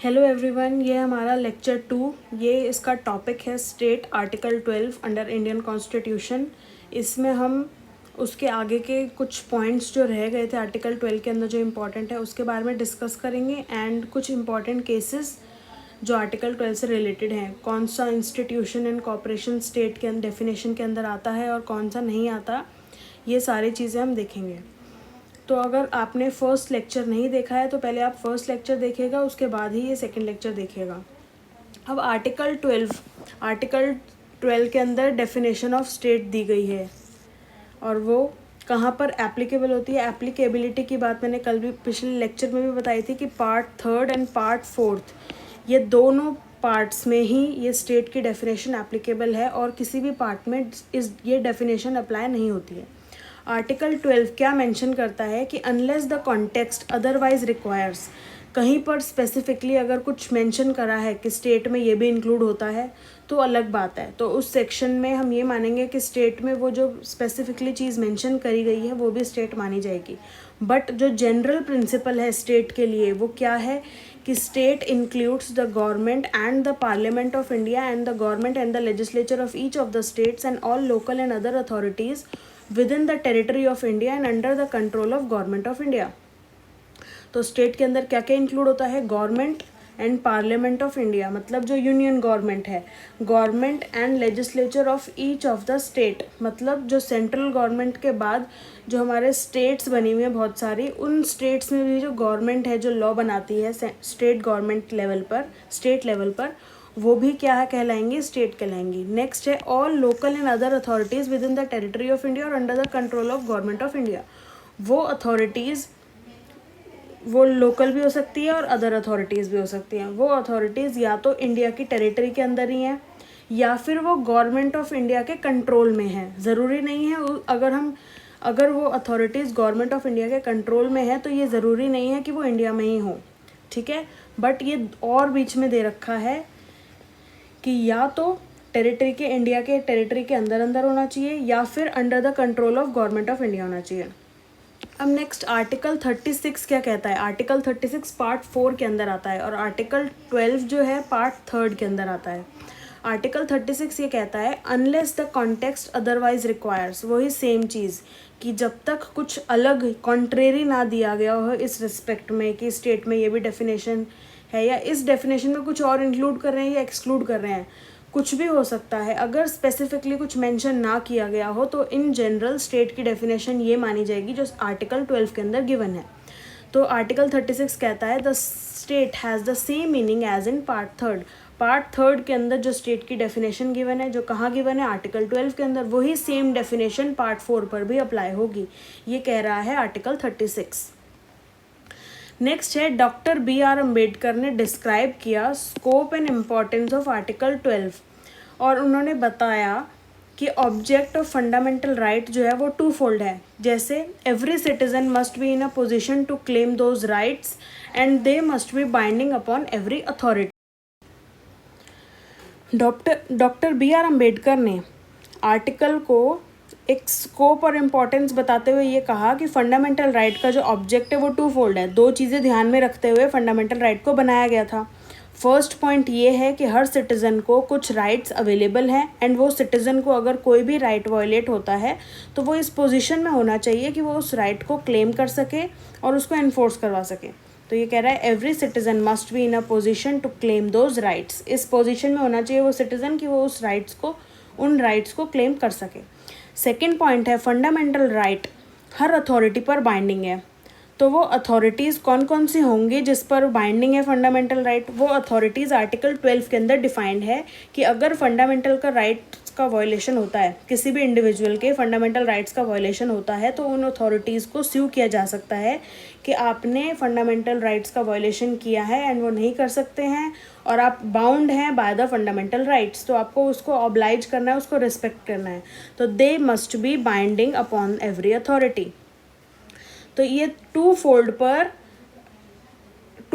Hello everyone, ये हमारा lecture 2। ये इसका टॉपिक है state article 12 under Indian constitution. इसमें हम उसके आगे के कुछ पॉइंट्स जो रह गए थे आर्टिकल 12 के अंदर जो इम्पोर्टेंट है उसके बारे में डिस्कस करेंगे एंड कुछ इम्पॉर्टेंट केसेस जो आर्टिकल 12 से रिलेटेड हैं। कौन सा इंस्टीट्यूशन एंड कॉपरेशन स्टेट के डेफिनेशन के अंदर आता है और कौन सा नहीं आता, ये सारी चीज़ें हम देखेंगे। तो अगर आपने फर्स्ट लेक्चर नहीं देखा है तो पहले आप फर्स्ट लेक्चर देखिएगा, उसके बाद ही ये सेकंड लेक्चर देखिएगा। अब आर्टिकल 12 के अंदर डेफिनेशन ऑफ स्टेट दी गई है और वो कहाँ पर एप्लीकेबल होती है। एप्लीकेबिलिटी की बात मैंने कल भी पिछले लेक्चर में भी बताई थी कि पार्ट 3 एंड पार्ट 4 ये दोनों पार्ट्स में ही ये स्टेट की डेफिनेशन एप्लीकेबल है और किसी भी पार्ट में ये डेफिनेशन अप्लाई नहीं होती है। आर्टिकल 12 क्या मेंशन करता है कि unless the context otherwise requires, कहीं पर स्पेसिफिकली अगर कुछ मेंशन करा है कि स्टेट में ये भी इंक्लूड होता है तो अलग बात है। तो उस सेक्शन में हम ये मानेंगे कि स्टेट में वो जो स्पेसिफिकली चीज़ मेंशन करी गई है वो भी स्टेट मानी जाएगी। बट जो जनरल प्रिंसिपल है स्टेट के लिए वो क्या है कि state includes the government and the parliament of India and the government and the legislature of each of the states and all local and other authorities within the territory of India and under the control of government of India. तो state के अंदर क्या क्या include होता है? Government and parliament of India, मतलब जो union government है, government and legislature of each of the state, मतलब जो सेंट्रल गवर्नमेंट के बाद जो हमारे स्टेट्स बनी हुई हैं बहुत सारी, उन स्टेट्स में भी जो गवर्नमेंट है जो लॉ बनाती है स्टेट गवर्नमेंट लेवल पर, स्टेट लेवल पर, वो भी क्या है कहलाएंगी? स्टेट कहलाएंगी। नेक्स्ट है all local and other authorities within the territory of India और under the control of government of India. वो अथॉरिटीज़ वो लोकल भी हो सकती है और अदर अथॉरिटीज़ भी हो सकती हैं। वो अथॉरिटीज़ या तो इंडिया की टेरिटरी के अंदर ही हैं या फिर वो गवर्नमेंट ऑफ इंडिया के कंट्रोल में है। ज़रूरी नहीं है अगर वो अथॉरिटीज़ गवर्नमेंट ऑफ इंडिया के कंट्रोल में है तो ये ज़रूरी नहीं है कि वो इंडिया में ही हो, ठीक है। बट ये और बीच में दे रखा है कि या तो टेरिटरी के इंडिया के टेरिटरी के अंदर अंदर होना चाहिए या फिर under the control of government of India होना चाहिए। अब नेक्स्ट आर्टिकल 36 क्या कहता है? आर्टिकल 36 पार्ट 4 के अंदर आता है और आर्टिकल 12 जो है पार्ट 3 के अंदर आता है। आर्टिकल 36 ये कहता है unless the context otherwise requires, वही सेम चीज़ कि जब तक कुछ अलग कॉन्ट्रेरी ना दिया गया हो इस रिस्पेक्ट में कि स्टेट में ये भी डेफिनेशन है या इस डेफिनेशन में कुछ और इंक्लूड कर रहे हैं या एक्सक्लूड कर रहे हैं, कुछ भी हो सकता है। अगर स्पेसिफिकली कुछ मेंशन ना किया गया हो तो इन जनरल स्टेट की डेफिनेशन ये मानी जाएगी जो आर्टिकल 12 के अंदर गिवन है। तो आर्टिकल 36 कहता है the state has the same meaning as in part 3। Part 3 के अंदर जो स्टेट की डेफिनेशन गिवन है, जो कहाँ गिवन है? आर्टिकल 12 के अंदर, वही सेम डेफिनेशन पार्ट 4 पर भी अप्लाई होगी, ये कह रहा है आर्टिकल 36। नेक्स्ट है डॉक्टर B.R. अम्बेडकर ने डिस्क्राइब किया scope and importance of article 12 और उन्होंने बताया कि ऑब्जेक्ट ऑफ फंडामेंटल राइट जो है वो 2 फोल्ड है। जैसे every citizen must be in a position to claim those rights and they must be binding upon every authority. Doctor B.R. Ambedkar ने आर्टिकल को एक स्कोप और इम्पॉर्टेंस बताते हुए ये कहा कि फंडामेंटल राइट का जो ऑब्जेक्ट है वो 2 फोल्ड है। 2 चीज़ें ध्यान में रखते हुए फंडामेंटल राइट को बनाया गया था। फर्स्ट पॉइंट ये है कि हर सिटीज़न को कुछ राइट्स अवेलेबल हैं एंड वो सिटीज़न को अगर कोई भी राइट वायलेट होता है तो वो इस पोजीशन में होना चाहिए कि वो उस राइट को क्लेम कर सके और उसको एनफोर्स करवा सके। तो ये कह रहा है every citizen must be in a position to claim those rights. इस पोजीशन में होना चाहिए वो सिटीज़न कि वो उन राइट्स को क्लेम कर सके। सेकेंड पॉइंट है फंडामेंटल राइट हर अथॉरिटी पर बाइंडिंग है। तो वो अथॉरिटीज़ कौन कौन सी होंगी जिस पर बाइंडिंग है फंडामेंटल राइट? वो अथॉरिटीज़ आर्टिकल 12 के अंदर डिफाइंड है कि अगर फंडामेंटल का राइट्स का वायलेशन होता है, किसी भी इंडिविजुअल के फंडामेंटल राइट्स का वायलेशन होता है तो उन अथॉरिटीज़ को स्यू किया जा सकता है कि आपने फंडामेंटल राइट्स का वायलेशन किया है एंड वो नहीं कर सकते हैं और आप बाउंड हैं बाय द फंडामेंटल राइट्स, तो आपको उसको ऑब्लाइज करना है, उसको रिस्पेक्ट करना है। तो दे must be binding upon every authority. तो ये 2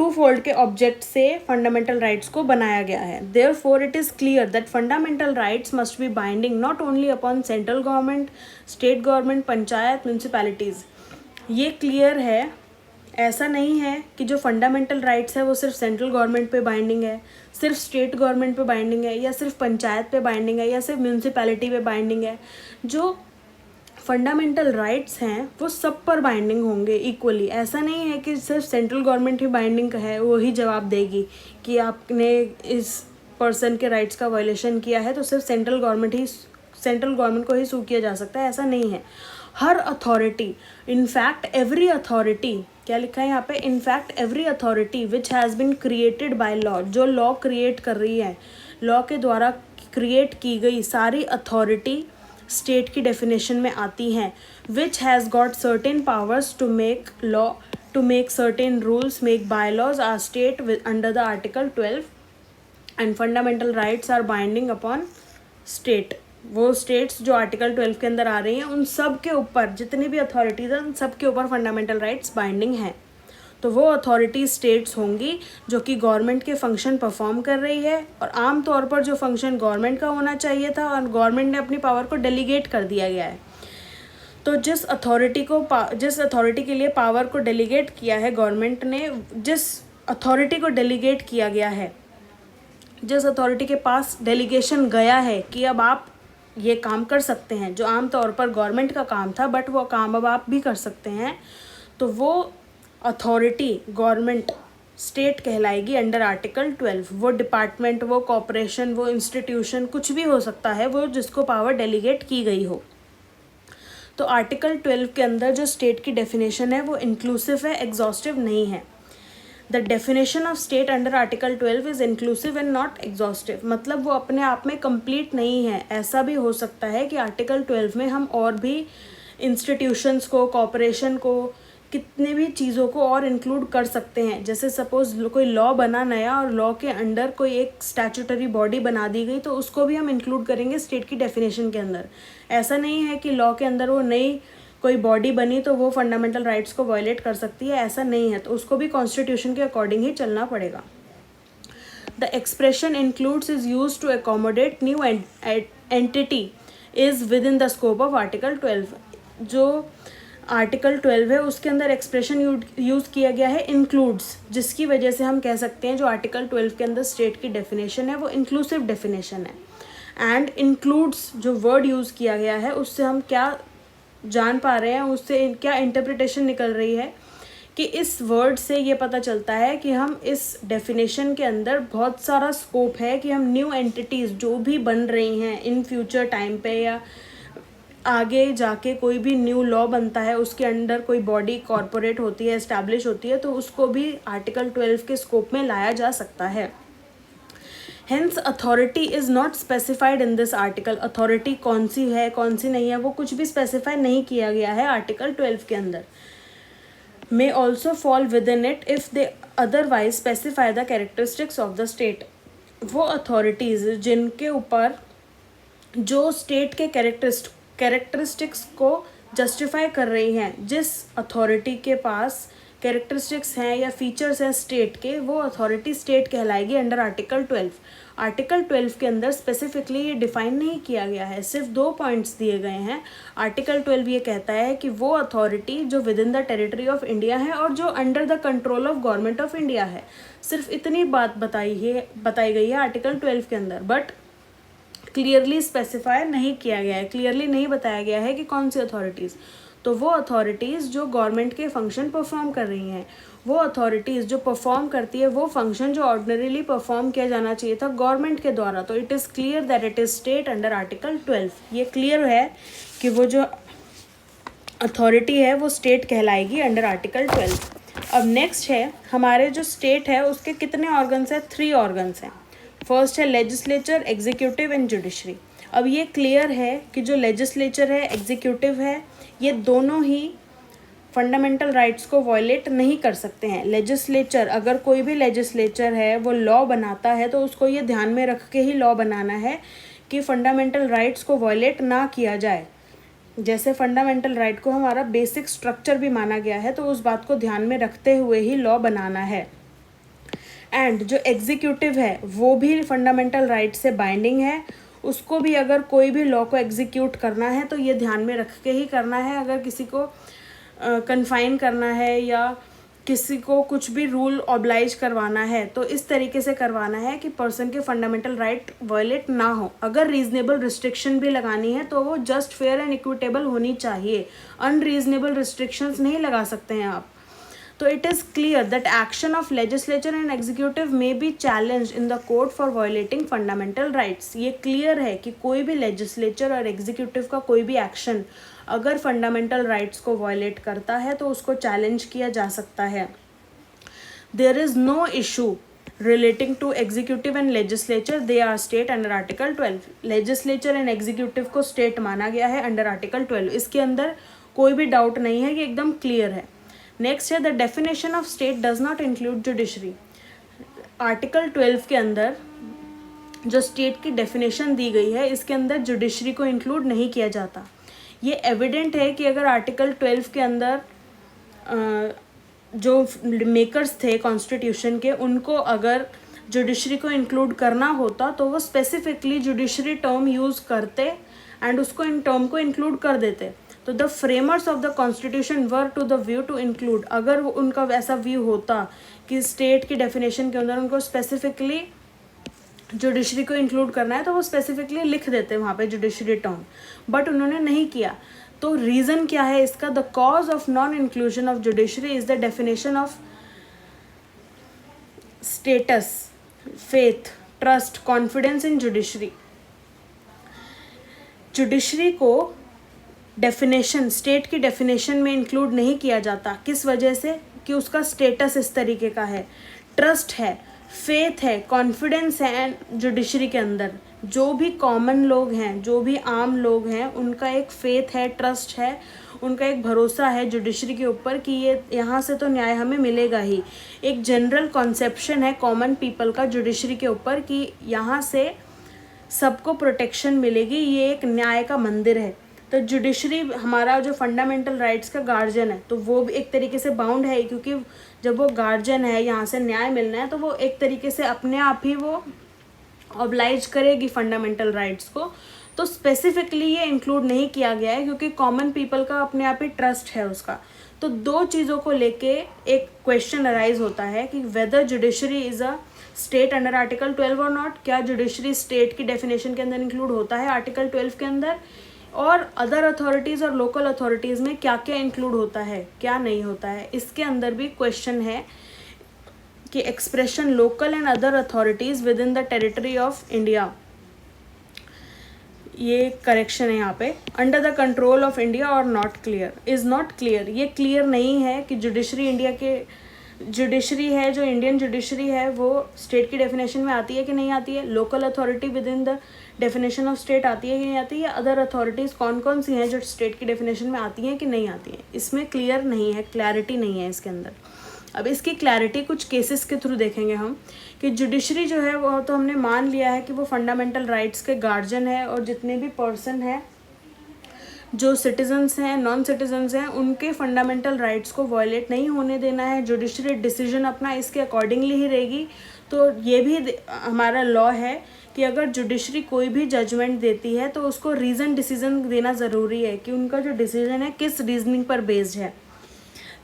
फोल्ड के ऑब्जेक्ट से फंडामेंटल राइट्स को बनाया गया है। Therefore it is clear that fundamental rights must be binding not only upon central government, state government, panchayat, municipalities. ये क्लियर है ऐसा नहीं है कि जो फंडामेंटल राइट्स है वो सिर्फ सेंट्रल गवर्नमेंट पे बाइंडिंग है, सिर्फ स्टेट गवर्नमेंट पे बाइंडिंग है, या सिर्फ पंचायत पे बाइंडिंग है, या सिर्फ म्यूनसिपैलिटी पे बाइंडिंग है। जो फंडामेंटल राइट्स हैं वो सब पर बाइंडिंग होंगे इक्वली। ऐसा नहीं है कि सिर्फ सेंट्रल गवर्नमेंट ही बाइंडिंग है, वो ही जवाब देगी कि आपने इस पर्सन के राइट्स का वायलेशन किया है तो सिर्फ सेंट्रल गवर्नमेंट को ही सू किया जा सकता है। ऐसा नहीं है। हर अथॉरिटी, इनफैक्ट एवरी अथॉरिटी, क्या लिखा है यहाँ पे, in fact every authority which has been created by law, जो लॉ क्रिएट कर रही है, लॉ के द्वारा क्रिएट की गई सारी अथॉरिटी स्टेट की डेफिनेशन में आती हैं। Which has got certain powers to make law, to make certain rules, make bylaws are state under the article 12 and fundamental rights are binding upon state. वो states जो article 12 के अंदर आ रही हैं उन सब के ऊपर, जितनी भी अथॉरिटीज़ हैं उन सब के ऊपर फंडामेंटल राइट्स बाइंडिंग हैं। तो वो अथॉरिटी स्टेट्स होंगी जो कि गवर्नमेंट के फंक्शन परफॉर्म कर रही है, और आम तौर पर जो फंक्शन गवर्नमेंट का होना चाहिए था और गवर्नमेंट ने अपनी पावर को डेलीगेट कर दिया गया है। तो जिस अथॉरिटी के लिए पावर को डेलीगेट किया है गवर्नमेंट ने, जिस अथॉरिटी को डेलीगेट किया गया है, जिस अथॉरिटी के पास डेलीगेशन गया है कि अब आप ये काम कर सकते हैं, जो आम तौर पर गवर्नमेंट का काम था बट वो काम अब आप भी कर सकते हैं, तो वो अथॉरिटी गवर्नमेंट स्टेट कहलाएगी अंडर आर्टिकल 12। वो डिपार्टमेंट, वो कॉर्पोरेशन, वो इंस्टीट्यूशन, कुछ भी हो सकता है वो जिसको पावर डेलीगेट की गई हो। तो आर्टिकल 12 के अंदर जो स्टेट की डेफिनेशन है वो इंक्लूसिव है, एग्जॉस्टिव नहीं है। The definition of state under article 12 is inclusive and not exhaustive, मतलब वो अपने आप में कंप्लीट नहीं है। ऐसा भी हो सकता है कि आर्टिकल 12 में हम और भी इंस्टीट्यूशंस को, कॉर्पोरेशन को, कितने भी चीज़ों को और इंक्लूड कर सकते हैं। जैसे सपोज कोई लॉ बना नया और लॉ के अंडर कोई एक स्टैट्यूटरी बॉडी बना दी गई, तो उसको भी हम इंक्लूड करेंगे स्टेट की डेफिनेशन के अंदर। ऐसा नहीं है कि लॉ के अंदर वो नई कोई बॉडी बनी तो वो फंडामेंटल राइट्स को वायलेट कर सकती है, ऐसा नहीं है। तो उसको भी कॉन्स्टिट्यूशन के अकॉर्डिंग ही चलना पड़ेगा। The expression includes is use to accommodate new entity is within the scope of article 12। जो आर्टिकल 12 है उसके अंदर एक्सप्रेशन यूज़ किया गया है इंक्लूड्स, जिसकी वजह से हम कह सकते हैं जो आर्टिकल 12 के अंदर स्टेट की डेफिनेशन है वो इंक्लूसिव डेफिनेशन है। एंड इंक्लूड्स जो वर्ड यूज़ किया गया है उससे हम क्या जान पा रहे हैं, उससे क्या इंटरप्रिटेशन निकल रही है कि इस वर्ड से ये पता चलता है कि हम इस डेफिनेशन के अंदर बहुत सारा स्कोप है कि हम न्यू एंटिटीज़ जो भी बन रही हैं इन फ्यूचर टाइम पे या आगे जाके कोई भी न्यू लॉ बनता है उसके अंडर कोई बॉडी कॉर्पोरेट होती है, एस्टैब्लिश होती है, तो उसको भी आर्टिकल 12 के स्कोप में लाया जा सकता है। Hence authority is not specified in this article. Authority कौन सी है कौन सी नहीं है वो कुछ भी स्पेसिफाई नहीं किया गया है आर्टिकल 12 के अंदर। May also fall with in it if they otherwise specify the characteristics of the state. वो अथॉरिटीज़ जिनके ऊपर जो स्टेट के कैरेक्टरिस्टिक्स को जस्टिफाई कर रही हैं, जिस अथॉरिटी के पास कैरेक्टरिस्टिक्स हैं या फीचर्स हैं स्टेट के, वो अथॉरिटी स्टेट कहलाएगी अंडर आर्टिकल 12। आर्टिकल 12 के अंदर स्पेसिफिकली ये डिफाइन नहीं किया गया है, सिर्फ 2 पॉइंट्स दिए गए हैं। आर्टिकल 12 ये कहता है कि वो अथॉरिटी जो with in the territory of India है और जो under the control of government of India है। सिर्फ इतनी बात बताई गई है आर्टिकल 12 के अंदर, बट क्लियरली स्पेसिफाई नहीं किया गया है, क्लियरली नहीं बताया गया है कि कौन सी अथॉरिटीज़। तो वो अथॉरिटीज़ जो गवर्नमेंट के फंक्शन परफॉर्म कर रही हैं, वो अथॉरिटीज़ जो परफॉर्म करती है वो फंक्शन जो ऑर्डिनरीली परफॉर्म किया जाना चाहिए था गवर्नमेंट के द्वारा, तो it is clear that it is state under article 12। ये क्लियर है कि वो जो अथॉरिटी है वो स्टेट कहलाएगी अंडर आर्टिकल 12। अब नेक्स्ट है हमारे जो स्टेट है उसके कितने ऑर्गन्स हैं, 3 ऑर्गन्स हैं। फर्स्ट है लेजिस्लेचर, एग्जीक्यूटिव एंड जुडिशरी। अब ये क्लियर है कि जो लेजिस्लेचर है, एग्जीक्यूटिव है, ये दोनों ही फंडामेंटल राइट्स को वायलेट नहीं कर सकते हैं। लेजिस्लेचर, अगर कोई भी लेजिस्लेचर है वो लॉ बनाता है तो उसको ये ध्यान में रख के ही लॉ बनाना है कि फंडामेंटल राइट्स को वायलेट ना किया जाए। जैसे फंडामेंटल राइट को हमारा बेसिक स्ट्रक्चर भी माना गया है, तो उस बात को ध्यान में रखते हुए ही लॉ बनाना है। एंड जो एग्जीक्यूटिव है वो भी फंडामेंटल राइट से बाइंडिंग है, उसको भी अगर कोई भी लॉ को एग्जीक्यूट करना है तो ये ध्यान में रख के ही करना है। अगर किसी को कन्फाइन करना है या किसी को कुछ भी रूल ऑब्लाइज करवाना है तो इस तरीके से करवाना है कि पर्सन के फंडामेंटल राइट वायलेट ना हो। अगर रीजनेबल रिस्ट्रिक्शन भी लगानी है तो वो जस्ट फेयर एंड इक्विटेबल होनी चाहिए, अनरीजनेबल रिस्ट्रिक्शंस नहीं लगा सकते हैं आप। तो it is clear that action of legislature and executive may be challenge in the court for violating fundamental rights. ये क्लियर है कि कोई भी लेजिस्लेचर और एग्जीक्यूटिव का कोई भी एक्शन अगर फंडामेंटल राइट्स को वायलेट करता है तो उसको चैलेंज किया जा सकता है। There is no issue relating to executive and legislature, they are state under article 12। Legislature and executive को स्टेट माना गया है अंडर आर्टिकल 12, इसके अंदर कोई भी डाउट नहीं है, ये एकदम क्लियर है। नेक्स्ट है the definition of state does not include judiciary. Article 12 के अंदर जो स्टेट की डेफिनेशन दी गई है इसके अंदर जुडिशरी को इंक्लूड नहीं किया जाता। ये एविडेंट है कि अगर आर्टिकल 12 के अंदर जो मेकर्स थे कॉन्स्टिट्यूशन के, उनको अगर जुडिशरी को इंक्लूड करना होता तो वो स्पेसिफिकली जुडिशरी टर्म यूज़ करते एंड उसको इन टर्म को इंक्लूड कर देते। तो the framers of the constitution were to the view to include, अगर उनका वैसा व्यू होता कि स्टेट की डेफिनेशन के अंदर उनको स्पेसिफिकली जुडिशरी को इंक्लूड करना है तो वो स्पेसिफिकली लिख देते वहाँ पे जुडिशरी टर्म, बट उन्होंने नहीं किया। तो रीज़न क्या है इसका? The cause of non inclusion of judiciary is the definition of status, faith, trust, confidence in judiciary. Judiciary को डेफिनेशन, स्टेट की डेफिनेशन में इंक्लूड नहीं किया जाता। किस वजह से? कि उसका स्टेटस इस तरीके का है, ट्रस्ट है, फेथ है, कॉन्फिडेंस है एंड जुडिशरी के अंदर जो भी कॉमन लोग हैं, जो भी आम लोग हैं, उनका एक फेथ है, ट्रस्ट है, उनका एक भरोसा है जुडिशरी के ऊपर कि ये यहाँ से तो न्याय हमें मिलेगा ही। एक जनरल कॉन्सेप्शन है कॉमन पीपल का जुडिशरी के ऊपर कि यहाँ से सबको प्रोटेक्शन मिलेगी, ये एक न्याय का मंदिर है। तो जुडिशरी हमारा जो फंडामेंटल राइट्स का गार्जियन है तो वो भी एक तरीके से बाउंड है, क्योंकि जब वो गार्जियन है, यहाँ से न्याय मिलना है, तो वो एक तरीके से अपने आप ही वो ऑब्लाइज करेगी फंडामेंटल राइट्स को। तो स्पेसिफिकली ये इंक्लूड नहीं किया गया है क्योंकि कॉमन पीपल का अपने आप ही ट्रस्ट है उसका। तो दो चीज़ों को लेके एक क्वेश्चन अराइज होता है कि whether judiciary is a state under article 12 और नॉट। क्या जुडिशरी स्टेट की डेफिनेशन के अंदर इंक्लूड होता है आर्टिकल 12 के अंदर, और अदर अथॉरिटीज़ और लोकल अथॉरिटीज़ में क्या क्या इंक्लूड होता है, क्या नहीं होता है। इसके अंदर भी क्वेश्चन है कि expression local and other authorities within the territory of India, ये करेक्शन है यहाँ पे, under the control of India और not clear, is not clear. ये क्लियर नहीं है कि जुडिशरी इंडिया के जुडिशरी है, जो इंडियन जुडिशरी है वो स्टेट की डेफिनेशन में आती है कि नहीं आती है, local authority with in the definition of state आती है कि नहीं आती है, अदर अथॉरिटीज़ कौन कौन सी हैं जो स्टेट की डेफिनेशन में आती हैं कि नहीं आती हैं। इसमें क्लियर नहीं है, क्लैरिटी नहीं है इसके अंदर। अब इसकी क्लैरिटी कुछ केसेस के थ्रू देखेंगे हम कि जुडिशरी जो है वो तो हमने मान लिया है कि वो फंडामेंटल राइट्स के गार्जियन है, और जितने भी पर्सन हैं जो सिटीजन्स हैं, नॉन सिटीजन्स हैं, उनके फंडामेंटल राइट्स को वायलेट नहीं होने देना है। जुडिशरी डिसीजन अपना इसके अकॉर्डिंगली ही रहेगी। तो ये भी हमारा लॉ है कि अगर जुडिशरी कोई भी जजमेंट देती है तो उसको रीज़न डिसीजन देना ज़रूरी है कि उनका जो डिसीजन है किस रीजनिंग पर बेस्ड है।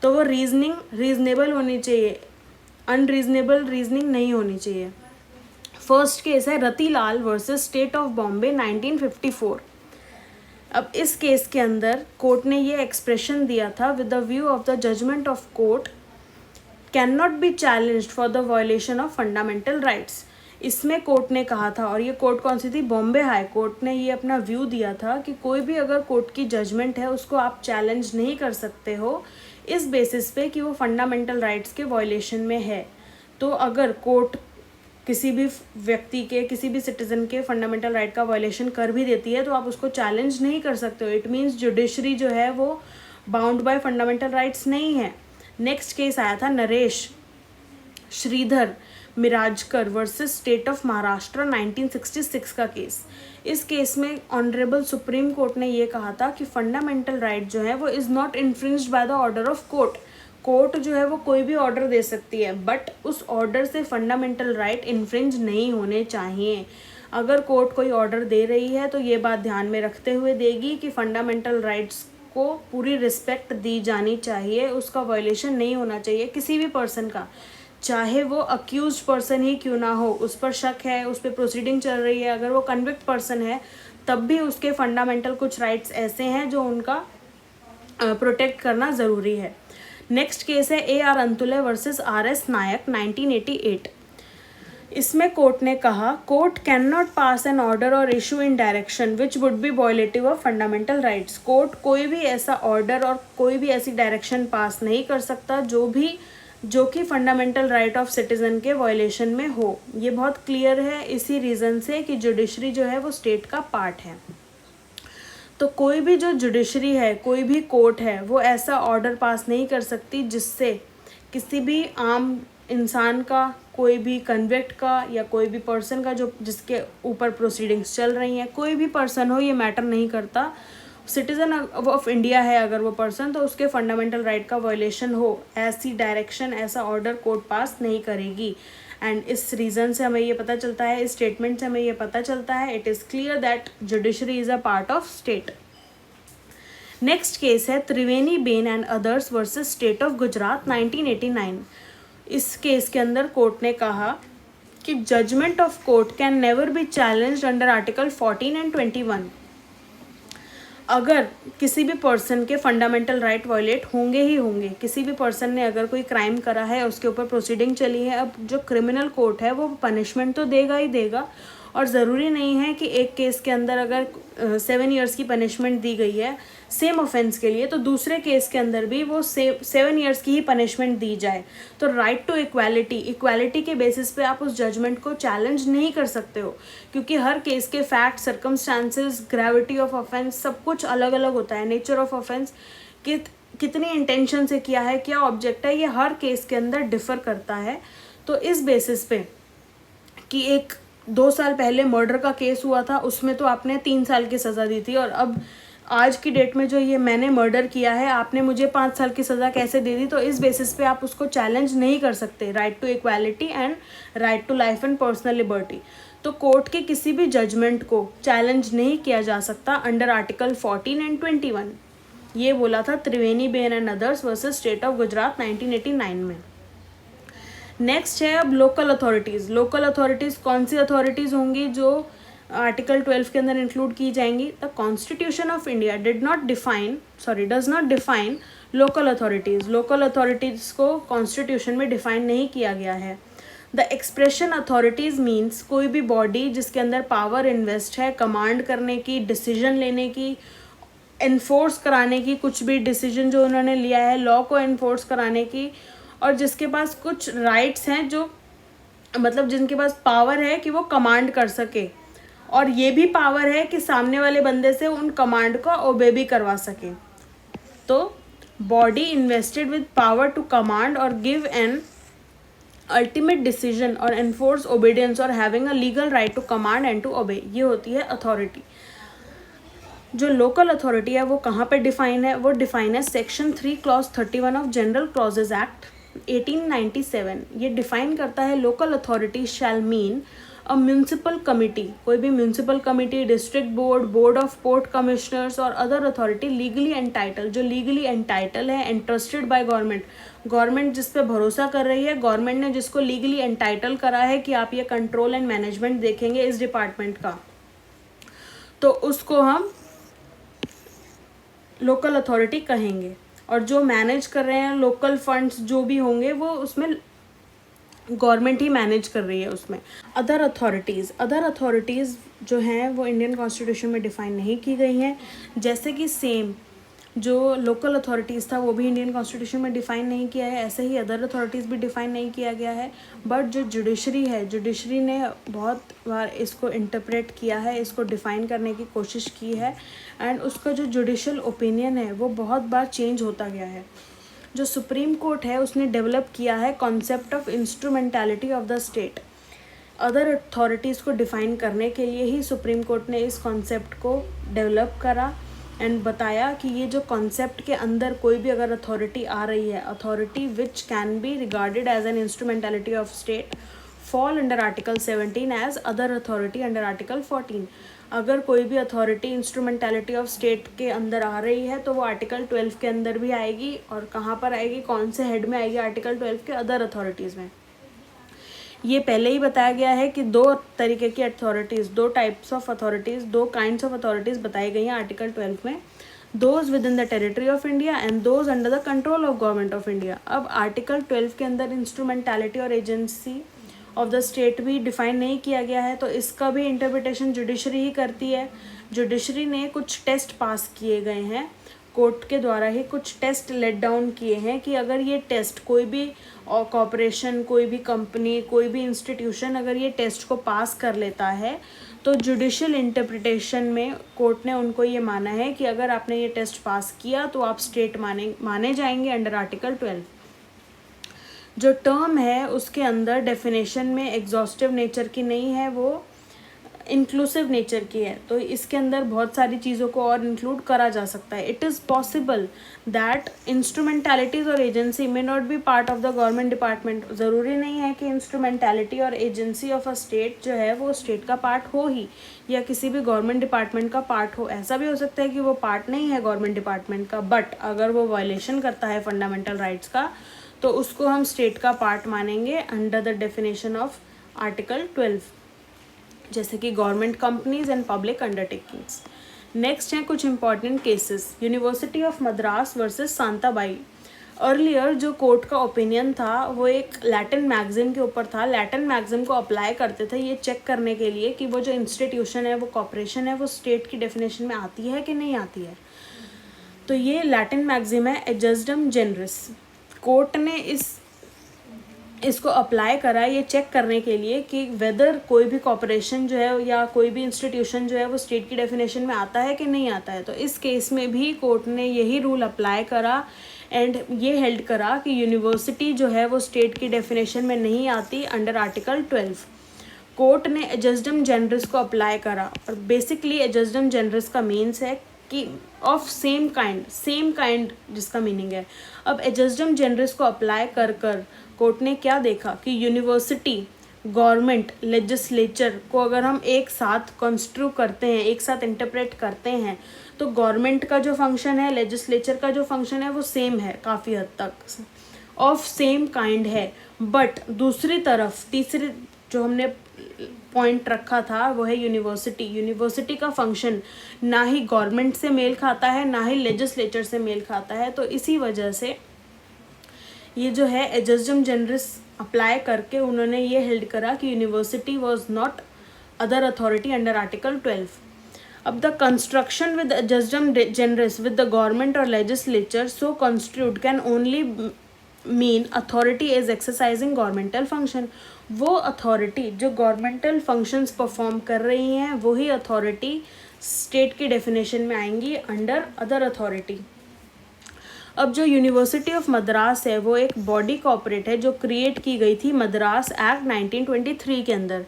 तो वो रीजनिंग रीजनेबल होनी चाहिए, अनरीजनेबल रीजनिंग नहीं होनी चाहिए। फर्स्ट केस है Ratilal versus state of Bombay 1954। अब इस केस के अंदर कोर्ट ने ये एक्सप्रेशन दिया था, with the view of the judgement of court can not be challenged for the violation of fundamental rights. इसमें कोर्ट ने कहा था, और ये कोर्ट कौन सी थी? बॉम्बे हाई कोर्ट ने ये अपना व्यू दिया था कि कोई भी अगर कोर्ट की जजमेंट है उसको आप चैलेंज नहीं कर सकते हो इस बेसिस पे कि वो फंडामेंटल राइट्स के वायलेशन में है। तो अगर कोर्ट किसी भी व्यक्ति के, किसी भी सिटीज़न के फंडामेंटल राइट का वायलेशन कर भी देती है तो आप उसको चैलेंज नहीं कर सकते हो। इट मीन्स जुडिशरी जो है वो बाउंड बाय फंडामेंटल राइट्स नहीं है। नेक्स्ट केस आया था Naresh Shridhar Mirajkar versus state of Maharashtra 1966 का केस। इस केस में ऑनरेबल सुप्रीम कोर्ट ने ये कहा था कि फंडामेंटल राइट जो है वो is not infringed by the order of court. Court जो है वो कोई भी ऑर्डर दे सकती है, बट उस ऑर्डर से फंडामेंटल राइट इन्फ्रिंज नहीं होने चाहिए। अगर कोर्ट कोई ऑर्डर दे रही है तो ये बात ध्यान में रखते हुए देगी कि फंडामेंटल राइट्स को पूरी रिस्पेक्ट दी जानी चाहिए, उसका वायलेशन नहीं होना चाहिए किसी भी पर्सन का, चाहे वो अक्यूज पर्सन ही क्यों ना हो, उस पर शक है, उस पर प्रोसीडिंग चल रही है, अगर वो कन्विक्ट पर्सन है तब भी उसके फंडामेंटल कुछ राइट्स ऐसे हैं जो उनका प्रोटेक्ट करना ज़रूरी है। नेक्स्ट केस है AR Antulay versus RS Nayak 1988। इसमें कोर्ट ने कहा, court can not pass an order और issue in direction which would be violative of fundamental rights. Court कोई भी ऐसा ऑर्डर और कोई भी ऐसी डायरेक्शन पास नहीं कर सकता जो कि फंडामेंटल राइट ऑफ सिटीजन के वायलेशन में हो। ये बहुत क्लियर है इसी रीज़न से कि जुडिशरी जो है वो स्टेट का पार्ट है। तो कोई भी जो जुडिशरी है, कोई भी कोर्ट है, वो ऐसा ऑर्डर पास नहीं कर सकती जिससे किसी भी आम इंसान का, कोई भी कन्विक्ट का या कोई भी पर्सन का जो जिसके ऊपर प्रोसीडिंग्स चल रही हैं, कोई भी पर्सन हो, ये मैटर नहीं करता, सिटीज़न ऑफ इंडिया है अगर वो पर्सन, तो उसके फंडामेंटल राइट का वायलेशन हो, ऐसी डायरेक्शन, ऐसा ऑर्डर कोर्ट पास नहीं करेगी। एंड इस रीज़न से हमें ये पता चलता है, इस स्टेटमेंट से हमें ये पता चलता है, it is clear that judiciary is a part of state. Next case है Triveni ben and others versus state of Gujarat 1989। इस केस के अंदर कोर्ट ने कहा कि judgment of court can never be challenged under article 14 and 21। अगर किसी भी पर्सन के फंडामेंटल राइट वायलेट होंगे ही होंगे, किसी भी पर्सन ने अगर कोई क्राइम करा है, उसके ऊपर प्रोसीडिंग चली है, अब जो क्रिमिनल कोर्ट है वो पनिशमेंट तो देगा ही देगा, और ज़रूरी नहीं है कि एक केस के अंदर अगर 7 ईयर्स की पनिशमेंट दी गई है सेम ऑफेंस के लिए, तो दूसरे केस के अंदर भी वो 7 ईयर्स की ही पनिशमेंट दी जाए। तो राइट टू इक्वालिटी के बेसिस पे आप उस जजमेंट को चैलेंज नहीं कर सकते हो, क्योंकि हर केस के fact, circumstances, gravity of offence सब कुछ अलग अलग होता है। नेचर ऑफ ऑफेंस, कितनी इंटेंशन से किया है, क्या ऑब्जेक्ट है, ये हर केस के अंदर डिफर करता है। तो इस बेसिस पे कि एक 2 साल पहले मर्डर का केस हुआ था, उसमें तो आपने 3 साल की सज़ा दी थी, और अब आज की डेट में जो ये मैंने मर्डर किया है, आपने मुझे 5 साल की सज़ा कैसे दे दी। तो इस बेसिस पे आप उसको चैलेंज नहीं कर सकते, right to equality and right to life and personal liberty. तो कोर्ट के किसी भी जजमेंट को चैलेंज नहीं किया जा सकता अंडर आर्टिकल 14 एंड 21। ये बोला था Triveni ben and others versus state of Gujarat 1989 में। नेक्स्ट है अब लोकल अथॉरिटीज़। लोकल अथॉरिटीज़ कौन सी अथॉरिटीज़ होंगी जो आर्टिकल 12 के अंदर इंक्लूड की जाएंगी? The constitution of India does not define local authorities. Local authorities को कॉन्स्टिट्यूशन में डिफाइन नहीं किया गया है। द एक्सप्रेशन अथॉरिटीज़ मीन्स कोई भी बॉडी जिसके अंदर पावर इन्वेस्ट है कमांड करने की, डिसीजन लेने की, इन्फोर्स कराने की, कुछ भी डिसीजन जो उन्होंने लिया है लॉ को इन्फोर्स कराने की, और जिसके पास कुछ राइट्स हैं, जो मतलब जिनके पास पावर है कि वो कमांड कर सके, और ये भी पावर है कि सामने वाले बंदे से उन कमांड को ओबे भी करवा सके। तो body invested with power to command और गिव एन अल्टीमेट डिसीजन और एनफोर्स ओबीडियंस और having a legal right to command and to obey, ये होती है अथॉरिटी। जो लोकल अथॉरिटी है वो कहाँ पर डिफाइन है? वो डिफाइन है section 3 clause 31 of general clauses act 1897। ये डिफाइन करता है लोकल अथॉरिटी शैल मीन अ म्यूनसिपल कमिटी, कोई भी municipal committee, district board, board of port commissioners और अदर अथॉरिटी लीगली एंटाइटल, जो लीगली एंटाइटल है, एंट्रस्टेड बाय गवर्नमेंट, गवर्नमेंट जिस पे भरोसा कर रही है, गवर्नमेंट ने जिसको लीगली एंटाइटल करा है कि आप ये कंट्रोल एंड मैनेजमेंट देखेंगे इस डिपार्टमेंट का, तो उसको हम लोकल अथॉरिटी कहेंगे। और जो मैनेज कर रहे हैं लोकल फंड्स जो भी होंगे वो उसमें गवर्नमेंट ही मैनेज कर रही है उसमें। अदर अथॉरिटीज़ जो हैं वो इंडियन कॉन्स्टिट्यूशन में डिफ़ाइन नहीं की गई हैं, जैसे कि सेम जो लोकल अथॉरिटीज़ था वो भी इंडियन कॉन्स्टिट्यूशन में डिफ़ाइन नहीं किया है, ऐसे ही अदर अथॉरिटीज़ भी डिफ़ाइन नहीं किया गया है। बट जो जुडिशरी है, जुडिशरी ने बहुत बार इसको इंटरप्रेट किया है, इसको डिफ़ाइन करने की कोशिश की है, एंड उसका जो जुडिशल ओपिनियन है वो बहुत बार चेंज होता गया है। जो सुप्रीम कोर्ट है उसने डेवलप किया है concept of instrumentality of the state. Other authorities को डिफ़ाइन करने के लिए ही सुप्रीम कोर्ट ने इस कॉन्सेप्ट को डेवलप करा एंड बताया कि ये जो कॉन्सेप्ट के अंदर कोई भी अगर अथॉरिटी आ रही है, authority which can be regarded as an instrumentality of state fall under Article 17 as other authority under Article 14. अगर कोई भी अथॉरिटी इंस्ट्रूमेंटैलिटी ऑफ स्टेट के अंदर आ रही है तो वो आर्टिकल 12 के अंदर भी आएगी, और कहाँ पर आएगी, कौन से हेड में आएगी, आर्टिकल 12 के अदर अथॉरिटीज़ में। ये पहले ही बताया गया है कि दो तरीके की अथॉरिटीज़, दो टाइप्स ऑफ अथॉरिटीज़, दो काइंड्स ऑफ अथॉरिटीज़ बताई गई हैं आर्टिकल 12 में, those with in the territory of India and those under the control of government of India. अब आर्टिकल 12 के अंदर इंस्ट्रूमेंटैलिटी और एजेंसी ऑफ द स्टेट भी डिफाइन नहीं किया गया है, तो इसका भी इंटरप्रिटेशन जुडिशरी ही करती है। जुडिशरी ने कुछ टेस्ट पास किए गए हैं, कोर्ट के द्वारा ही कुछ टेस्ट लेट डाउन किए हैं कि अगर ये टेस्ट कोई भी कॉरपोरेशन, कोई भी कंपनी, कोई भी इंस्टीट्यूशन अगर ये टेस्ट को पास कर लेता है तो जुडिशियल इंटरप्रिटेशन में कोर्ट ने उनको ये माना है कि अगर आपने ये टेस्ट पास किया तो आप स्टेट माने जाएंगे अंडर आर्टिकल 12। जो टर्म है उसके अंदर डेफिनेशन में एग्जॉस्टिव नेचर की नहीं है, वो इंक्लूसिव नेचर की है, तो इसके अंदर बहुत सारी चीज़ों को और इंक्लूड करा जा सकता है। इट इज़ पॉसिबल दैट इंस्ट्रूमेंटैलिटीज़ और agency may not be part of the government department. ज़रूरी नहीं है कि इंस्ट्रूमेंटैलिटी और एजेंसी ऑफ अ स्टेट जो है वो स्टेट का पार्ट हो ही, या किसी भी गवर्नमेंट डिपार्टमेंट का पार्ट हो। ऐसा भी हो सकता है कि वो पार्ट नहीं है गवर्नमेंट डिपार्टमेंट का, बट अगर वो वायलेशन करता है फंडामेंटल राइट्स का तो उसको हम स्टेट का पार्ट मानेंगे under the definition of article 12, जैसे कि government companies and public undertakings. Next हैं कुछ important cases. University of Madras versus Shantabai. Earlier जो कोर्ट का ओपिनियन था वो एक लैटिन मैगज़िन के ऊपर था। लैटिन मैगज़िन को अप्लाई करते थे ये चेक करने के लिए कि वो जो इंस्टीट्यूशन है, वो कॉर्पोरेशन है, वो स्टेट की डेफिनेशन में आती है कि नहीं आती है। तो ये लैटिन मैगज़िन है एडजस्टम जेनरिस। कोर्ट ने इसको अप्लाई करा ये चेक करने के लिए कि वेदर कोई भी कॉर्पोरेशन जो है या कोई भी इंस्टीट्यूशन जो है वो स्टेट की डेफिनेशन में आता है कि नहीं आता है। तो इस केस में भी कोर्ट ने यही रूल अप्लाई करा एंड ये हेल्ड करा कि यूनिवर्सिटी जो है वो स्टेट की डेफिनेशन में नहीं आती अंडर आर्टिकल 12। कोर्ट ने एडजस्टम जेनरिस को अप्लाई करा, और बेसिकली एडजस्टम जेनरिस का मीन्स है कि ऑफ सेम काइंड जिसका मीनिंग है। अब एडजस्टम जेनरिस को अप्लाई कर कोर्ट ने क्या देखा कि यूनिवर्सिटी, गवर्नमेंट, लेजिस्लेचर को अगर हम एक साथ कंस्ट्रू करते हैं, एक साथ इंटरप्रेट करते हैं, तो गवर्नमेंट का जो फंक्शन है, लेजिस्लेचर का जो फंक्शन है वो सेम है, काफ़ी हद तक ऑफ सेम काइंड है। बट दूसरी तरफ तीसरी जो हमने पॉइंट रखा था वो है यूनिवर्सिटी का फंक्शन ना ही गवर्नमेंट से मेल खाता है ना ही लेजिस्लेचर से मेल खाता है। तो इसी वजह से ये जो है एडजस्टम जेनरिस अप्लाई करके उन्होंने ये हेल्ड करा कि university was not other authority under article 12। अब the construction with ejusdem generis with the government और legislature so construed can only mean authority is exercising governmental function. वो अथॉरिटी जो गवर्नमेंटल फंक्शंस परफॉर्म कर रही हैं वही अथॉरिटी स्टेट की definition में आएंगी अंडर अदर अथॉरिटी। अब जो यूनिवर्सिटी ऑफ मद्रास है वो एक बॉडी कॉर्पोरेट है जो क्रिएट की गई थी मद्रास एक्ट 1923 के अंदर।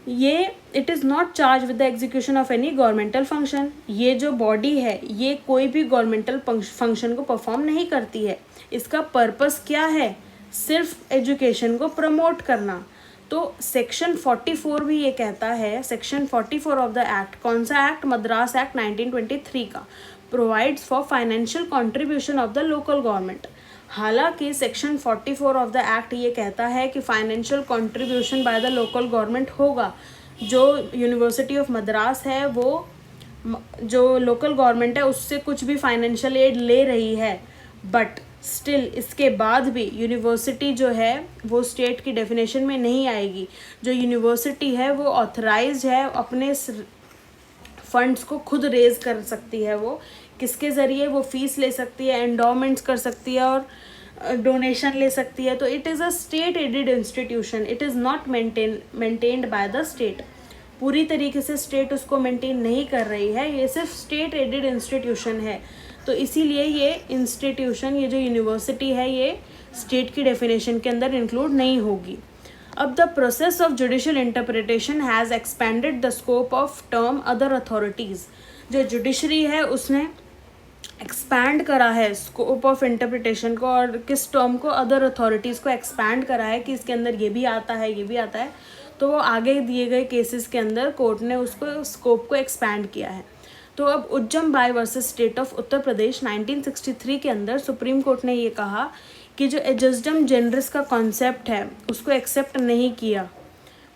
ये it is not charge with the execution of any governmental function. ये जो बॉडी है ये कोई भी गवर्नमेंटल फंक्शन को परफॉर्म नहीं करती है। इसका पर्पस क्या है? सिर्फ एजुकेशन को प्रमोट करना। तो सेक्शन 44 भी ये कहता है, सेक्शन 44 ऑफ द एक्ट, कौन सा एक्ट? मद्रास एक्ट 1923 का, provides for financial contribution of the local government. हालांकि सेक्शन 44 ऑफ द एक्ट ये कहता है कि financial contribution by the local government होगा। जो यूनिवर्सिटी ऑफ मद्रास है वो जो लोकल गवर्नमेंट है उससे कुछ भी फाइनेंशियल एड ले रही है, बट स्टिल इसके बाद भी यूनिवर्सिटी जो है वो स्टेट की डेफिनेशन में नहीं आएगी। जो यूनिवर्सिटी है वो ऑथराइज्ड है, अपने फंड्स को खुद रेज कर सकती है। वो किसके ज़रिए? वो फीस ले सकती है, एंडोमेंट्स कर सकती है और डोनेशन ले सकती है। तो it is a state aided institution, it is not maintained by the state. पूरी तरीके से स्टेट उसको मेंटेन नहीं कर रही है, ये सिर्फ स्टेट एडेड इंस्टीट्यूशन है। तो इसीलिए ये इंस्टीट्यूशन, ये जो यूनिवर्सिटी है, ये स्टेट की डेफिनेशन के अंदर इंक्लूड नहीं होगी। अब the process of judicial interpretation has expanded the scope of term other authorities. जो जुडिशरी है उसने एक्सपैंड करा है स्कोप ऑफ इंटरप्रिटेशन को, और किस टर्म को, अदर अथॉरिटीज़ को एक्सपैंड करा है कि इसके अंदर ये भी आता है, ये भी आता है, तो वो आगे दिए गए केसेस के अंदर कोर्ट ने उसको स्कोप को एक्सपैंड किया है। तो अब उज्जम by versus state of Uttar Pradesh 1963 के अंदर सुप्रीम कोर्ट ने ये कहा कि जो एडजस्टम जेनरिस का कॉन्सेप्ट है उसको एक्सेप्ट नहीं किया।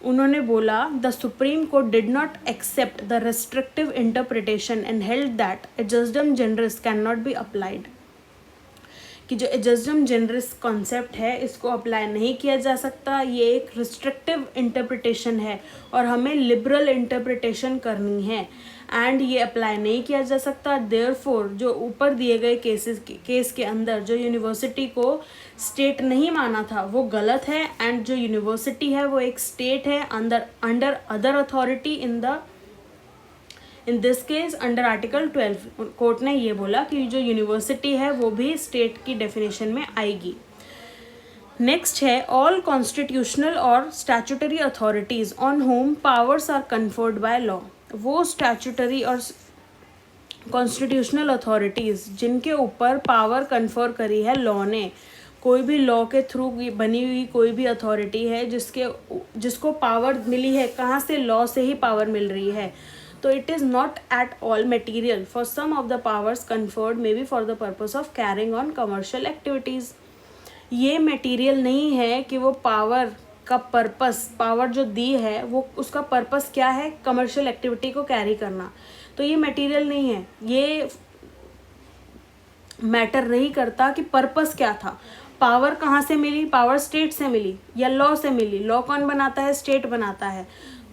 उन्होंने बोला the supreme court did not accept the restrictive interpretation and held that ejusdem generis can not be applied, कि जो एडजस्टम जेनरिस कॉन्सेप्ट है इसको अप्लाई नहीं किया जा सकता, ये एक रिस्ट्रिक्टिव इंटरप्रिटेशन है और हमें लिबरल इंटरप्रिटेशन करनी है, एंड ये अप्लाई नहीं किया जा सकता। देयरफॉर जो ऊपर दिए गए केस के अंदर जो यूनिवर्सिटी को स्टेट नहीं माना था वो गलत है, एंड जो यूनिवर्सिटी है वो एक स्टेट है under other authority in this case under article 12। Court ने ये बोला कि जो यूनिवर्सिटी है वो भी स्टेट की डेफिनेशन में आएगी। नेक्स्ट है ऑल कॉन्स्टिट्यूशनल और statutory authorities on whom powers are conferred by law. वो स्टैट्यूटरी और कॉन्स्टिट्यूशनल अथॉरिटीज़ जिनके ऊपर पावर कन्फर करी है लॉ ने, कोई भी लॉ के थ्रू बनी हुई कोई भी अथॉरिटी है जिसको पावर मिली है, कहाँ से, लॉ से ही पावर मिल रही है, तो it is not at all material for some of the powers conferred may be for the purpose of carrying on commercial activities. ये मटेरियल नहीं है कि वो पावर का पर्पस, पावर जो दी है वो उसका पर्पस क्या है, कमर्शियल एक्टिविटी को कैरी करना, तो ये मटेरियल नहीं है। ये मैटर नहीं करता कि पर्पस क्या था, पावर कहाँ से मिली, पावर स्टेट से मिली या लॉ से मिली, लॉ कौन बनाता है, स्टेट बनाता है।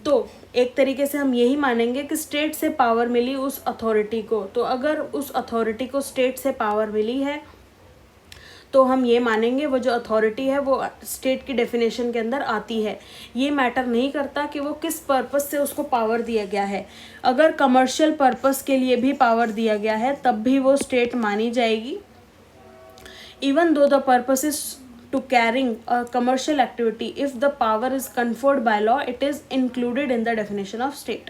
तो एक तरीके से हम यही मानेंगे कि स्टेट से पावर मिली उस अथॉरिटी को, तो अगर उस अथॉरिटी को स्टेट से पावर मिली है तो हम ये मानेंगे वो जो अथॉरिटी है वो स्टेट की डेफिनेशन के अंदर आती है। ये मैटर नहीं करता कि वो किस पर्पस से उसको पावर दिया गया है। अगर कमर्शियल पर्पस के लिए भी पावर दिया गया है तब भी वो स्टेट मानी जाएगी, even though the purpose is to carrying a commercial activity, if the power is conferred by law it is included in the definition of state,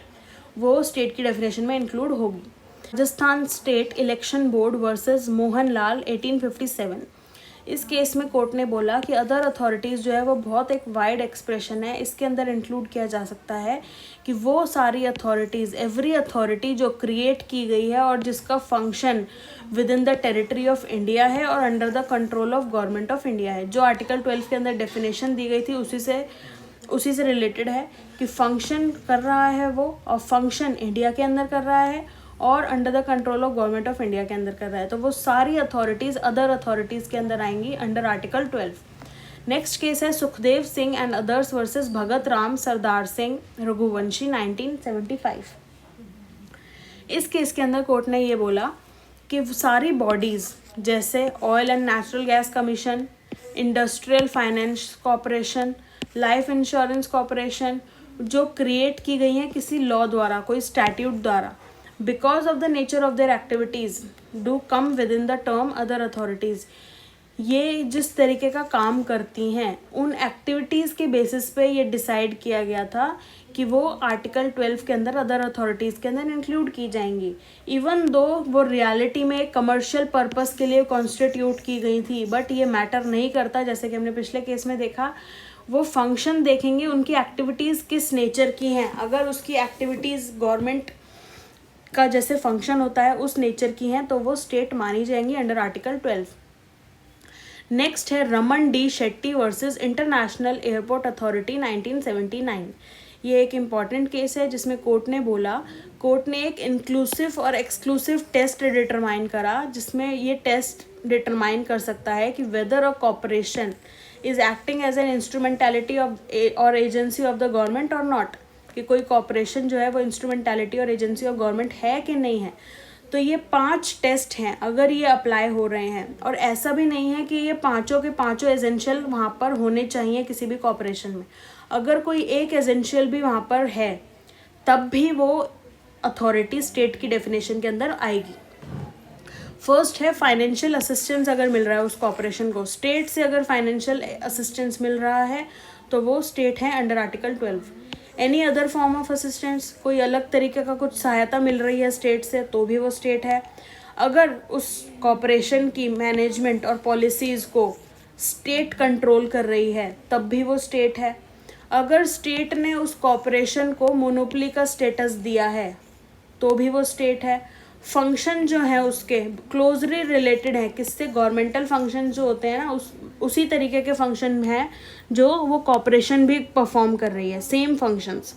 वो state की definition में include होगी। Rajasthan state election board versus Mohanlal 1857। इस case में court ने बोला कि other authorities जो है वो बहुत एक वाइड एक्सप्रेशन है, इसके अंदर इंक्लूड किया जा सकता है कि वो सारी अथॉरिटीज़, एवरी अथॉरिटी जो क्रिएट की गई है और जिसका function with in the territory of India है और under the control of government of India है। जो आर्टिकल 12 के अंदर डेफिनेशन दी गई थी उसी से रिलेटेड है कि फंक्शन कर रहा है वो, और फंक्शन इंडिया के अंदर कर रहा है और under the control of government of India के अंदर कर रहा है, तो वो सारी अथॉरिटीज़ अदर अथॉरिटीज़ के अंदर आएंगी अंडर आर्टिकल 12। नेक्स्ट केस है Sukhdev Singh and others versus Bhagat Ram Sardar Singh Raghuvanshi 1975। इस केस के अंदर कोर्ट ने ये बोला कि सारी बॉडीज़ जैसे oil and natural gas commission, industrial finance corporation, life insurance corporation, जो क्रिएट की गई हैं किसी लॉ द्वारा, कोई स्टैट्यूट द्वारा, because of the nature of their activities do come within the term other authorities। ये जिस तरीके का काम करती हैं उन एक्टिविटीज़ के बेसिस पे ये डिसाइड किया गया था कि वो आर्टिकल 12 के अंदर अदर अथॉरिटीज़ के अंदर इंक्लूड की जाएंगी, इवन दो वो रियलिटी में कमर्शियल पर्पस के लिए कॉन्स्टिट्यूट की गई थी, बट ये मैटर नहीं करता। जैसे कि हमने पिछले केस में देखा, वो फंक्शन देखेंगे उनकी एक्टिविटीज़ किस नेचर की हैं, अगर उसकी एक्टिविटीज़ गवर्नमेंट का जैसे फंक्शन होता है उस नेचर की हैं तो वो स्टेट मानी जाएंगी अंडर आर्टिकल 12। नेक्स्ट है Raman D Shetty versus international airport authority 1979। ये एक इम्पॉर्टेंट केस है जिसमें कोर्ट ने एक इंक्लूसिव और एक्सक्लूसिव टेस्ट डिटरमाइन करा, जिसमें ये टेस्ट डिटरमाइन कर सकता है कि whether a corporation is acting as an instrumentality of और एजेंसी ऑफ द गवर्नमेंट और नॉट, कि कोई कॉर्पोरेशन जो है वो इंस्ट्रूमेंटैलिटी और एजेंसी ऑफ गवर्नमेंट है कि नहीं है। तो ये 5 टेस्ट हैं अगर ये अप्लाई हो रहे हैं, और ऐसा भी नहीं है कि ये पांचों के पांचों एसेंशियल वहाँ पर होने चाहिए किसी भी कॉर्पोरेशन में। अगर कोई एक एसेंशियल भी वहाँ पर है तब भी वो अथॉरिटी स्टेट की डेफिनेशन के अंदर आएगी। फर्स्ट है फाइनेंशियल असिस्टेंस अगर मिल रहा है उस कॉर्पोरेशन को, स्टेट से अगर फाइनेंशियल असिस्टेंस मिल रहा है तो वो स्टेट है under article 12। Any other form of assistance, कोई अलग तरीके का कुछ सहायता मिल रही है स्टेट से तो भी वो स्टेट है। अगर उस कॉरपोरेशन की मैनेजमेंट और पॉलिसीज़ को स्टेट कंट्रोल कर रही है तब भी वो स्टेट है। अगर स्टेट ने उस कॉरपोरेशन को मोनोपोली का स्टेटस दिया है तो भी वो स्टेट है। फंक्शन जो है उसके क्लोजली रिलेटेड है किससे, गवर्नमेंटल फंक्शन जो होते हैं ना उसी तरीके के फंक्शन है जो वो कॉरपोरेशन भी परफॉर्म कर रही है, सेम फंक्शंस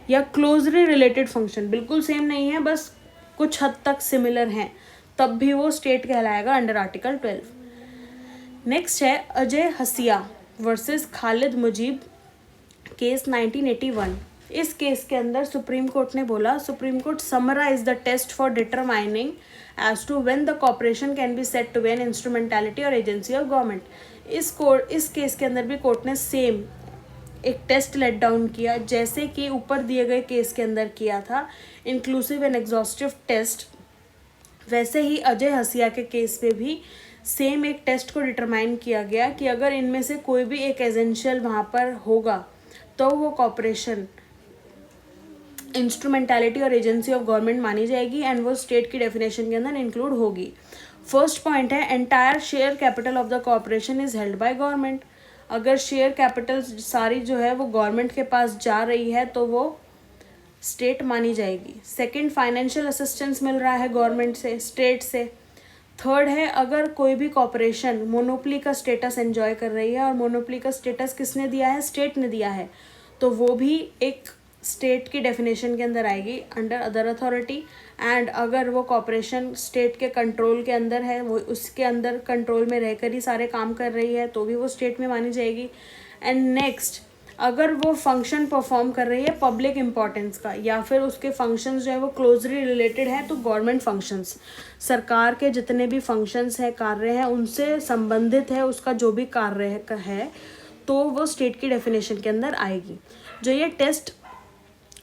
या क्लोजली रिलेटेड फंक्शन, बिल्कुल सेम नहीं है बस कुछ हद तक सिमिलर हैं, तब भी वो स्टेट कहलाएगा अंडर आर्टिकल 12। नेक्स्ट है अजय हसिया वर्सेस खालिद मुजीब केस 1981। इस केस के अंदर सुप्रीम कोर्ट ने बोला, supreme court summarise the test for determining as to when the corporation can be said to be an instrumentality और एजेंसी ऑफ गवर्नमेंट। इस केस के अंदर भी कोर्ट ने सेम एक टेस्ट लेट डाउन किया जैसे कि ऊपर दिए गए केस के अंदर किया था, इंक्लूसिव एंड एग्जॉस्टिव टेस्ट। वैसे ही अजय हसिया के केस पे भी सेम एक टेस्ट को डिटरमाइन किया गया कि अगर इनमें से कोई भी एक एजेंशियल वहाँ पर होगा तो वो कॉर्पोरेशन इंस्ट्रूमेंटैलिटी और एजेंसी ऑफ गवर्नमेंट मानी जाएगी एंड वो स्टेट की डेफिनेशन के अंदर इंक्लूड होगी। फर्स्ट पॉइंट है entire share capital of the corporation is held by government. अगर शेयर कैपिटल सारी जो है वो गवर्नमेंट के पास जा रही है तो वो स्टेट मानी जाएगी। सेकंड, फाइनेंशियल असिस्टेंस मिल रहा है गवर्नमेंट से, स्टेट से। थर्ड है अगर कोई भी कॉर्पोरेशन मोनोपोली का स्टेटस एंजॉय कर रही है और मोनोपोली का स्टेटस किसने दिया है, स्टेट ने दिया है, तो वो भी एक स्टेट की डेफिनेशन के अंदर आएगी अंडर अदर अथॉरिटी। एंड अगर वो कॉर्पोरेशन स्टेट के कंट्रोल के अंदर है, वो उसके अंदर कंट्रोल में रहकर ही सारे काम कर रही है तो भी वो स्टेट में मानी जाएगी। एंड नेक्स्ट, अगर वो फंक्शन परफॉर्म कर रही है पब्लिक इम्पोर्टेंस का या फिर उसके फंक्शंस जो है वो क्लोजली रिलेटेड है तो गवर्नमेंट फंक्शंस, सरकार के जितने भी फंक्शंस हैं, कार्य हैं, उनसे संबंधित है उसका जो भी कार्य है तो वो स्टेट की डेफिनेशन के अंदर आएगी। जो ये टेस्ट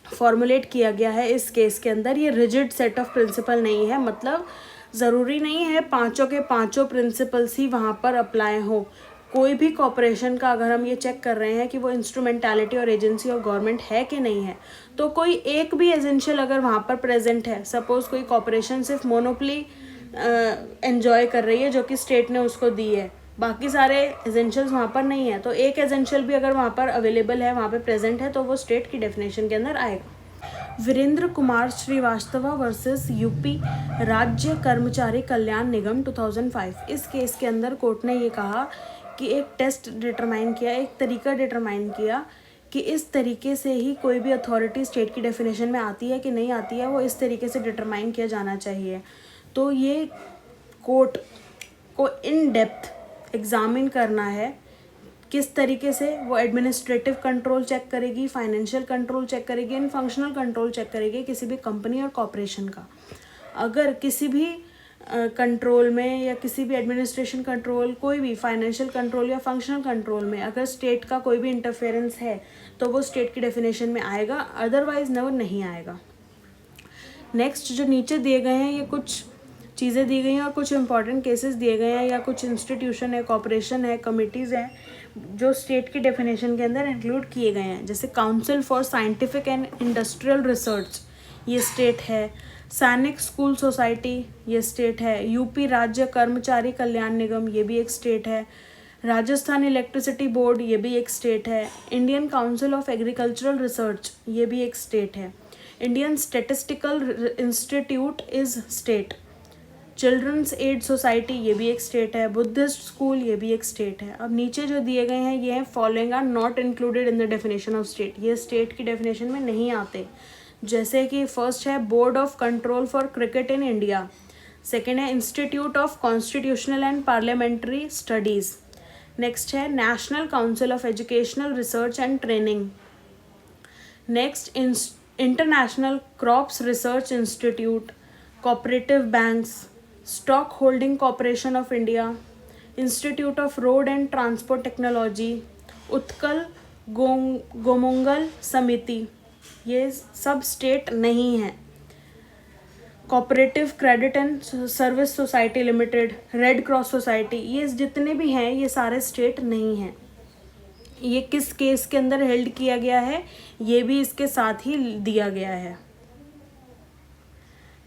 फॉर्मुलेट किया गया है इस केस के अंदर, ये रिजिड सेट ऑफ प्रिंसिपल नहीं है, मतलब ज़रूरी नहीं है पांचों के पांचों प्रिंसिपल्स ही वहाँ पर अप्लाई हो। कोई भी कॉर्पोरेशन का अगर हम ये चेक कर रहे हैं कि वो इंस्ट्रूमेंटैलिटी और एजेंसी ऑफ गवर्नमेंट है कि नहीं है, तो कोई एक भी एजेंशियल अगर वहाँ पर प्रेजेंट है, सपोज कोई कॉर्पोरेशन सिर्फ मोनोपोली एंजॉय कर रही है जो कि स्टेट ने उसको दी है, बाकी सारे एजेंशियल्स वहाँ पर नहीं है, तो एक एजेंशियल भी अगर वहाँ पर अवेलेबल है, वहाँ पर प्रेजेंट है, तो वो स्टेट की डेफिनेशन के अंदर आएगा। वीरेंद्र कुमार श्रीवास्तव वर्सेस यूपी राज्य कर्मचारी कल्याण निगम 2005। इस केस के अंदर कोर्ट ने ये कहा कि एक टेस्ट डिटरमाइन किया, एक तरीका डिटरमाइन किया कि इस तरीके से ही कोई भी अथॉरिटी स्टेट की डेफिनेशन में आती है कि नहीं आती है, वो इस तरीके से डिटरमाइन किया जाना चाहिए। तो ये कोर्ट को इन डेप्थ एग्जामिन करना है किस तरीके से वो एडमिनिस्ट्रेटिव कंट्रोल चेक करेगी, फाइनेंशियल कंट्रोल चेक करेगी एंड फंक्शनल कंट्रोल चेक करेगी किसी भी कंपनी और कॉर्पोरेशन का। अगर किसी भी कंट्रोल में या किसी भी एडमिनिस्ट्रेशन कंट्रोल, कोई भी फाइनेंशियल कंट्रोल या फंक्शनल कंट्रोल में अगर स्टेट का कोई भी इंटरफेरेंस है तो वो स्टेट की डेफिनेशन में आएगा, अदरवाइज नेवर नहीं आएगा। नेक्स्ट जो नीचे दिए गए हैं ये कुछ चीज़ें दी गई हैं और कुछ इंपॉर्टेंट केसेस दिए गए हैं या कुछ इंस्टीट्यूशन है, कॉर्पोरेशन है, कमिटीज़ हैं जो स्टेट की डेफिनेशन के अंदर इंक्लूड किए गए हैं। जैसे council for scientific and industrial research, ये स्टेट है। सैनिक स्कूल सोसाइटी, ये स्टेट है। यूपी राज्य कर्मचारी कल्याण निगम, ये भी एक स्टेट है। राजस्थान इलेक्ट्रिसिटी बोर्ड, ये भी एक स्टेट है। Indian council of agricultural research, ये भी एक स्टेट है। Indian statistical institute is state. Children's aid society, ये भी एक स्टेट है। बुद्धिस्ट स्कूल, ये भी एक स्टेट है। अब नीचे जो दिए गए हैं ये हैं following are not included in the definition of state, ये स्टेट की डेफिनेशन में नहीं आते। जैसे कि फर्स्ट है board of control for cricket in India, second है institute of constitutional and parliamentary studies, next है national council of educational research and training, next international crops research institute, cooperative banks, stock holding corporation of India, institute of road and transport technology, Utkal Gomangal Samiti, ये सब state नहीं है। Cooperative credit and service society limited, red cross society, ये जितने भी हैं ये सारे स्टेट नहीं हैं। ये किस केस के अंदर हेल्ड किया गया है ये भी इसके साथ ही दिया गया है।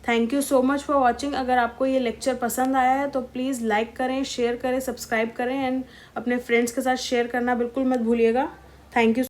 Thank you so much for watching. अगर आपको ये लेक्चर पसंद आया है तो प्लीज़ लाइक करें, शेयर करें, सब्सक्राइब करें एंड अपने फ्रेंड्स के साथ शेयर करना बिल्कुल मत भूलिएगा। Thank you.